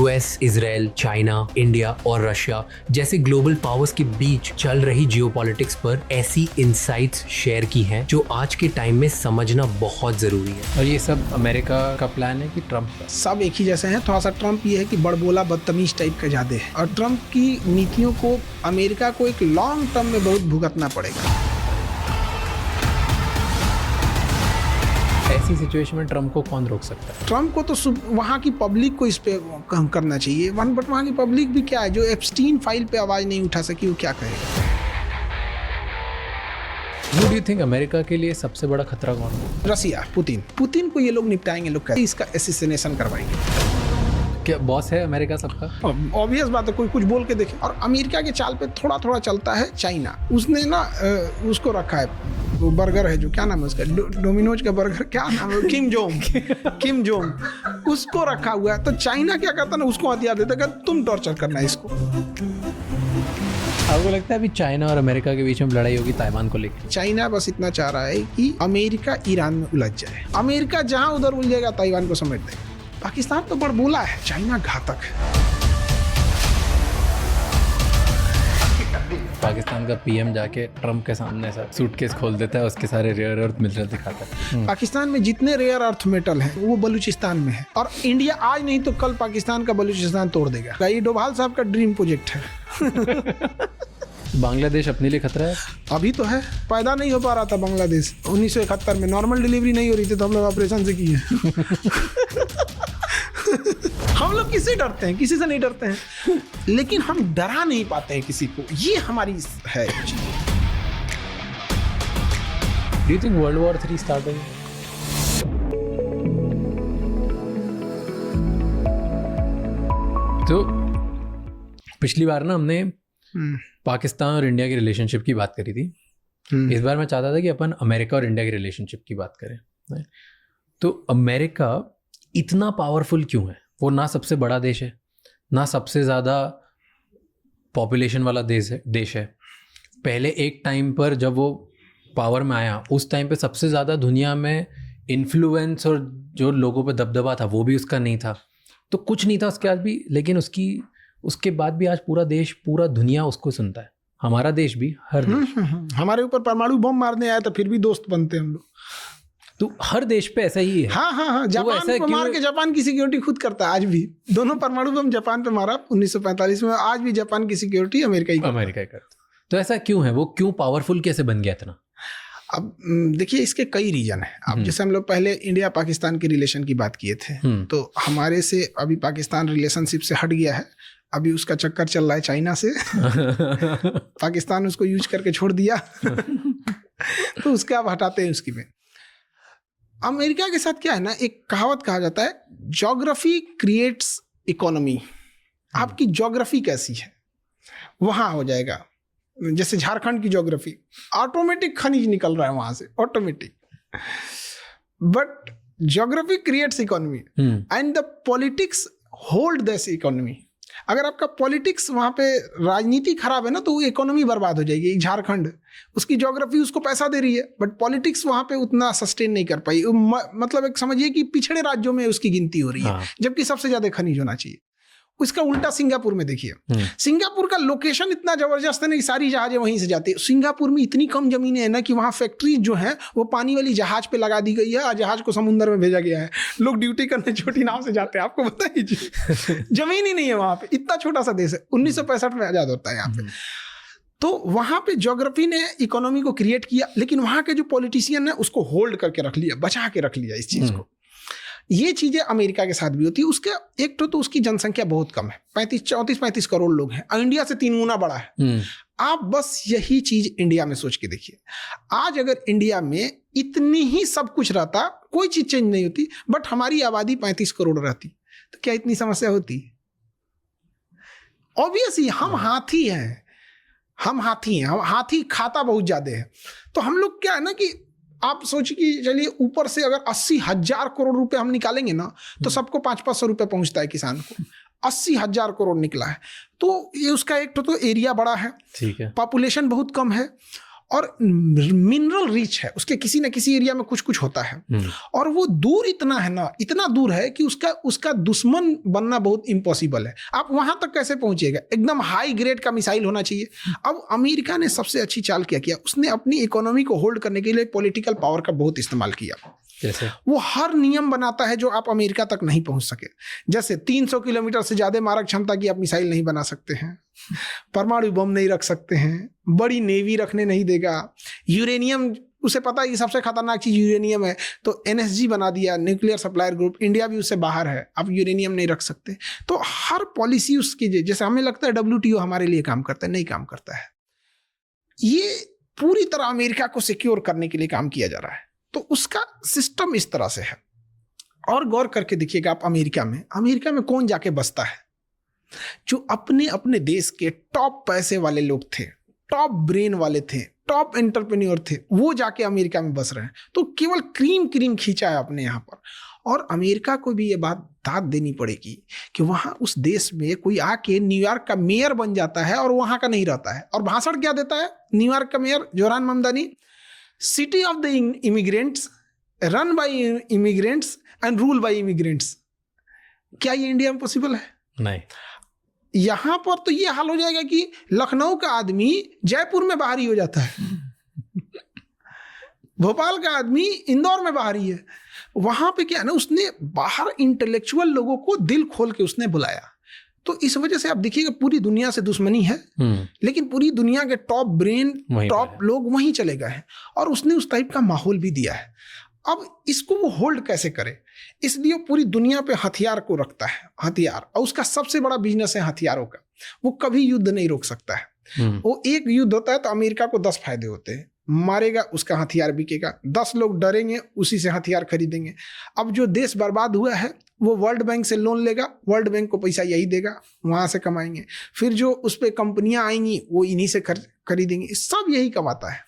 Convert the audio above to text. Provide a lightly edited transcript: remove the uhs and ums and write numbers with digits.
US, Israel, China, India और Russia जैसे global powers के बीच चल रही जियोपॉलिटिक्स पर ऐसी इनसाइट्स शेयर की हैं जो आज के टाइम में समझना बहुत जरूरी है। और ये सब अमेरिका का प्लान है कि ट्रम्प का? सब एक ही जैसे हैं। थोड़ा सा ट्रम्प ये है कि बड़बोला बदतमीज टाइप का ज्यादा है, और ट्रम्प की नीतियों को अमेरिका को एक लॉन्ग टर्म में बहुत भुगतना पड़ेगा। ऐसी सिचुएशन में ट्रम्प को कौन रोक सकता है? ट्रम्प को तो वहाँ की पब्लिक को इस पे करना चाहिए। बट वहाँ की पब्लिक भी क्या है, जो एप्स्टीन फाइल पे आवाज नहीं उठा सकी, वो क्या कहेगा? Who do you think America के लिए सबसे बड़ा खतरा कौन है? रसिया, पुतिन को ये लोग निपटाएंगे, लोग कहते हैं इसका एसिसिनेशन करवाएंगे। क्या बॉस है अमेरिका सबका? ऑब्वियस बात है, कोई कुछ बोल के देखे। और अमेरिका के चाल पे थोड़ा थोड़ा चलता है चाइना। उसने ना उसको रखा है, वो बर्गर है जो, क्या नाम है उसका, डोमिनोज का बर्गर, क्या नाम है, किम जोंग, उसको रखा हुआ है। तो चाइना क्या करता ना, उसको हथियार देता है, तुम टॉर्चर करना इसको। आपको लगता है अभी चाइना और अमेरिका के बीच में लड़ाई होगी ताइवान को लेकर? चाइना बस इतना चाह रहा है कि अमेरिका ईरान में उलझ जाए। अमेरिका जहां उधर उलझेगा ताइवान को समेट देगा। पाकिस्तान तो बड़बोला है, चाइना घातक है। पाकिस्तान का पीएम जाके ट्रम्प के सामने सर सूटकेस खोल देता है, उसके सारे रेयर अर्थ मिनरल दिखाता है। पाकिस्तान में जितने रेयर अर्थ मेटल हैं वो बलूचिस्तान में है, और इंडिया आज नहीं तो कल पाकिस्तान का बलूचिस्तान तोड़ देगा। ये डोभाल साहब का ड्रीम प्रोजेक्ट है। बांग्लादेश अपने लिए खतरा है? अभी तो है, पैदा नहीं हो पा रहा था बांग्लादेश। 1971 में नॉर्मल डिलीवरी नहीं हो रही थी, तो हम लोग ऑपरेशन से किए। हम लोग किससे डरते हैं? किसी से नहीं डरते हैं, लेकिन हम डरा नहीं पाते हैं किसी को। ये हमारी है। Do you think World War III start होगी? तो पिछली बार ना हमने पाकिस्तान और इंडिया के रिलेशनशिप की बात करी थी। इस बार मैं चाहता था कि अपन अमेरिका और इंडिया के रिलेशनशिप की बात करें। तो अमेरिका इतना पावरफुल क्यों है? वो ना सबसे बड़ा देश है, ना सबसे ज़्यादा पॉपुलेशन वाला देश है। पहले एक टाइम पर जब वो पावर में आया, उस टाइम पे सबसे ज़्यादा दुनिया में इन्फ्लुएंस और जो लोगों पे दबदबा था वो भी उसका नहीं था। तो कुछ नहीं था उसके बाद भी, लेकिन उसके बाद भी आज पूरा देश, पूरा दुनिया उसको सुनता है। हमारा देश भी, हर देश। हमारे ऊपर परमाणु बम मारने आया तो फिर भी दोस्त बनते हैं हम लोग। तो हर देश पे ऐसा ही है। हाँ, जापान को मार के जापान की सिक्योरिटी खुद करता है आज भी। दोनों परमाणु बम जापान पे मारा 1945 में, आज भी जापान की सिक्योरिटी अमेरिका ही करता। तो ऐसा क्यों है? वो क्यों पावरफुल कैसे बन गया इतना? अब देखिए, इसके कई रीजन है। अब जैसे हम लोग पहले इंडिया पाकिस्तान के रिलेशन की बात किए थे, तो हमारे से अभी पाकिस्तान रिलेशनशिप से हट गया है। अभी उसका चक्कर चल रहा है चाइना से। पाकिस्तान उसको यूज करके छोड़ दिया। तो उसके अब हटाते हैं उसकी में। अमेरिका के साथ क्या है ना, एक कहावत कहा जाता है, ज्योग्राफी क्रिएट्स इकोनॉमी। आपकी ज्योग्राफी कैसी है वहां हो जाएगा। जैसे झारखंड की ज्योग्राफी, ऑटोमेटिक खनिज निकल रहा है वहां से, automatic. But geography creates economy and the politics hold this economy. अगर आपका पॉलिटिक्स वहाँ पे राजनीति खराब है ना, तो वो इकोनॉमी बर्बाद हो जाएगी। झारखंड, उसकी ज्योग्राफी उसको पैसा दे रही है, बट पॉलिटिक्स वहाँ पे उतना सस्टेन नहीं कर पाई। मतलब एक समझिए कि पिछड़े राज्यों में उसकी गिनती हो रही है। जबकि सबसे ज्यादा खनिज होना चाहिए। उसका उल्टा सिंगापुर में देखिए। सिंगापुर का लोकेशन इतना जबरदस्त है ना कि सारी जहाजें वहीं से जाती है। सिंगापुर में इतनी कम जमीनें हैं ना कि वहाँ फैक्ट्रीज जो हैं वो पानी वाली जहाज पे लगा दी गई है, और जहाज को समुद्र में भेजा गया है। लोग ड्यूटी करने छोटी नाव से जाते हैं, आपको बताइए। जमीन ही नहीं है वहाँ पे, इतना छोटा सा देश है। 1965 में आजाद होता है यहाँ पे। तो वहाँ पे ज्योग्राफी ने इकोनॉमी को क्रिएट किया, लेकिन वहाँ के जो पॉलिटिशियन ने उसको होल्ड करके रख लिया, बचा के रख लिया इस चीज को। ये चीजें अमेरिका के साथ भी होती है। उसके एक तो उसकी जनसंख्या बहुत कम है, 34-35 करोड़ लोग हैं। इंडिया से 3 गुना बड़ा है। आप बस यही चीज इंडिया में सोच के देखिए। आज अगर इंडिया में इतनी ही सब कुछ रहता, कोई चीज चेंज नहीं होती, बट हमारी आबादी 35 करोड़ रहती, तो क्या इतनी समस्या होती? ऑब्वियसली हम हाथी हैं, हम हाथी खाता बहुत ज्यादा है। तो हम लोग क्या है ना कि आप सोचिए कि चलिए ऊपर से अगर 80,000 करोड़ रुपए हम निकालेंगे ना, तो सबको 500-500 रुपए पहुंचता है किसान को। 80,000 करोड़ निकला है, तो ये उसका एक तो एरिया बड़ा है, ठीक है, पॉपुलेशन बहुत कम है, और मिनरल रिच है, उसके किसी न किसी एरिया में कुछ कुछ होता है, और वो दूर इतना है ना, इतना दूर है कि उसका दुश्मन बनना बहुत इम्पॉसिबल है। आप वहां तक कैसे पहुंचिएगा? एकदम हाई ग्रेड का मिसाइल होना चाहिए। अब अमेरिका ने सबसे अच्छी चाल क्या किया, उसने अपनी इकोनॉमी को होल्ड करने के लिए पॉलिटिकल पावर का बहुत इस्तेमाल किया। जैसे वो हर नियम बनाता है जो आप अमेरिका तक नहीं पहुंच सके। जैसे 300 किलोमीटर से ज्यादा मारक क्षमता की आप मिसाइल नहीं बना सकते हैं, परमाणु बम नहीं रख सकते हैं, बड़ी नेवी रखने नहीं देगा, यूरेनियम, उसे पता है कि सबसे खतरनाक चीज यूरेनियम है, तो एनएसजी बना दिया, न्यूक्लियर सप्लायर ग्रुप, इंडिया भी उससे बाहर है, आप यूरेनियम नहीं रख सकते। तो हर पॉलिसी उसकी, जैसे हमें लगता है WTO हमारे लिए काम करता है, नहीं काम करता है। ये पूरी तरह अमेरिका को सिक्योर करने के लिए काम किया जा रहा है। तो उसका सिस्टम इस तरह से है। और गौर करके देखिएगा आप, अमेरिका में कौन जाके बसता है? जो अपने अपने देश के टॉप पैसे वाले लोग थे, टॉप ब्रेन वाले थे, टॉप एंटरप्रेन्योर थे, वो जाके अमेरिका में बस रहे हैं। तो केवल क्रीम खींचा है अपने यहाँ पर। और अमेरिका को भी ये बात दाद देनी पड़ेगी कि वहाँ उस देश में कोई आके न्यूयॉर्क का मेयर बन जाता है और वहाँ का नहीं रहता है, और भाषण क्या देता है न्यूयॉर्क का mayor Zohran Mamdani, city of the immigrants, run by immigrants and rule by immigrants. क्या ये इंडिया में पॉसिबल है? नहीं। यहां पर तो ये हाल हो जाएगा कि लखनऊ का आदमी जयपुर में बाहरी हो जाता है, भोपाल का आदमी इंदौर में बाहरी है। वहां पे क्या है ना, उसने बाहर इंटेलेक्चुअल लोगों को दिल खोल के उसने बुलाया। तो इस वजह से आप देखिएगा पूरी दुनिया से दुश्मनी है, लेकिन पूरी दुनिया के टॉप ब्रेन, टॉप लोग वहीं चले गए हैं, और उसने उस टाइप का माहौल भी दिया है। अब इसको वो होल्ड कैसे करे, इसलिए पूरी दुनिया पे हथियार को रखता है, हथियार, और उसका सबसे बड़ा बिजनेस है हथियारों का। वो कभी युद्ध नहीं रोक सकता है। वो एक युद्ध होता है तो अमेरिका को 10 फायदे होते हैं, मारेगा उसका हथियार बिकेगा, 10 लोग डरेंगे उसी से हथियार खरीदेंगे। अब जो देश बर्बाद हुआ है वो वर्ल्ड बैंक से लोन लेगा, वर्ल्ड बैंक को पैसा यही देगा, वहां से कमाएंगे। फिर जो उस पर कंपनियां आएंगी वो इन्हीं से खरीदेंगे, सब यही कमाता है।